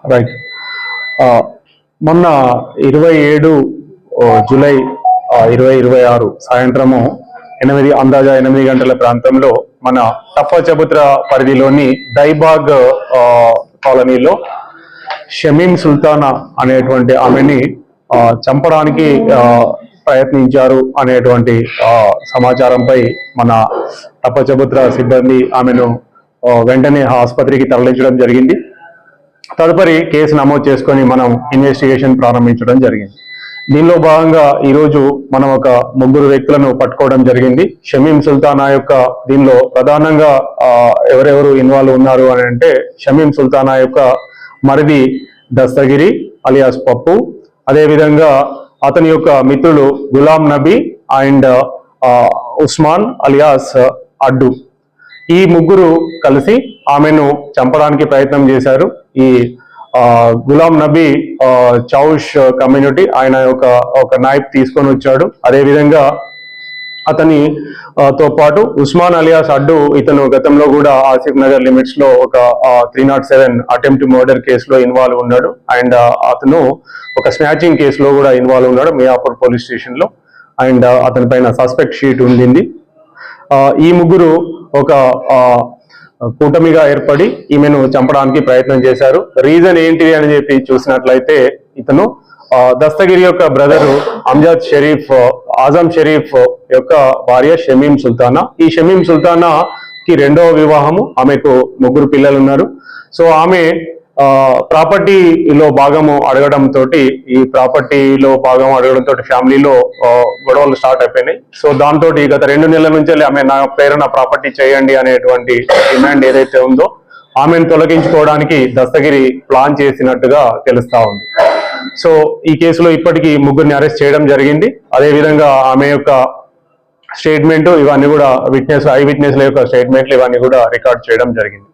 Right. మొన్న 27 July 2026 సాయంత్రము అందాజా 8 గంటల ప్రాంతంలో మన టప్పచబుత్ర పరిధిలోని దైబాగ్ కాలనీలో షమీం సుల్తానా అనేటువంటి ఆమెని చంపడానికి ప్రయత్నించారు అనేటువంటి సమాచారంపై మన టప్పచబుత్ర సిబ్బంది ఆమెను వెంటనే ఆసుపత్రికి తరలించడం జరిగింది. తదుపరి కేసు నమోదు చేసుకొని మనం ఇన్వెస్టిగేషన్ ప్రారంభించడం జరిగింది. దీనిలో భాగంగా ఈరోజు మనం ఒక 3 వ్యక్తులను పట్టుకోవడం జరిగింది. షమీం సుల్తానా యొక్క దీనిలో ప్రధానంగా ఎవరెవరు ఇన్వాల్వ్ ఉన్నారు అని అంటే, షమీం సుల్తానా యొక్క మరిది దస్తగిరి అలియాస్ పప్పు, అదేవిధంగా అతని యొక్క మిత్రులు గులాం నబీ అండ్ ఉస్మాన్ అలియాస్ అడ్డు. ఈ 3 కలిసి ఆమెను చంపడానికి ప్రయత్నం చేశారు. ఈ గులాం నబీ చౌష్ కమ్యూనిటీ ఆయన ఒక నైఫ్ తీసుకొని వచ్చాడు. అదేవిధంగా అతని తో పాటు ఉస్మాన్ అలియాస్ అడ్డు, ఇతను గతంలో కూడా ఆసిఫ్ నగర్ లిమిట్స్ లో ఒక 307 అటెంప్ట్ మర్డర్ కేసులో ఇన్వాల్వ్ ఉన్నాడు. అండ్ అతను ఒక స్నాచింగ్ కేసులో కూడా ఇన్వాల్వ్ ఉన్నాడు మియాపూర్ పోలీస్ స్టేషన్ లో. అండ్ అతని పైన సస్పెక్ట్ షీట్ ఉండింది. ఈ 3 ఒక కూటమిగా ఏర్పడి ఈమెను చంపడానికి ప్రయత్నం చేశారు. రీజన్ ఏంటిది అని చెప్పి చూసినట్లయితే, ఇతను దస్తగిరి యొక్క బ్రదరు అమ్జద్ షరీఫ్, ఆజం షరీఫ్ యొక్క భార్య షమీం సుల్తానా. ఈ షమీం సుల్తానాకి 2వ వివాహము, ఆమెకు 3 పిల్లలు ఉన్నారు. సో ఆమె ప్రాపర్టీలో భాగము అడగడంతో, ఈ ప్రాపర్టీలో భాగం అడగడంతో ఫ్యామిలీలో గొడవలు స్టార్ట్ అయిపోయినాయి. సో దాంతో గత 2 నెలల నుంచి ఆమె నా పేరున ప్రాపర్టీ చేయండి అనేటువంటి డిమాండ్ ఏదైతే ఉందో ఆమెను తొలగించుకోవడానికి దస్తగిరి ప్లాన్ చేసినట్టుగా తెలుస్తా ఉంది. సో ఈ కేసులో ఇప్పటికీ 3 అరెస్ట్ చేయడం జరిగింది. అదేవిధంగా ఆమె యొక్క స్టేట్మెంట్ ఇవన్నీ కూడా ఐ విట్నెస్ల యొక్క స్టేట్మెంట్లు ఇవన్నీ కూడా రికార్డ్ చేయడం జరిగింది.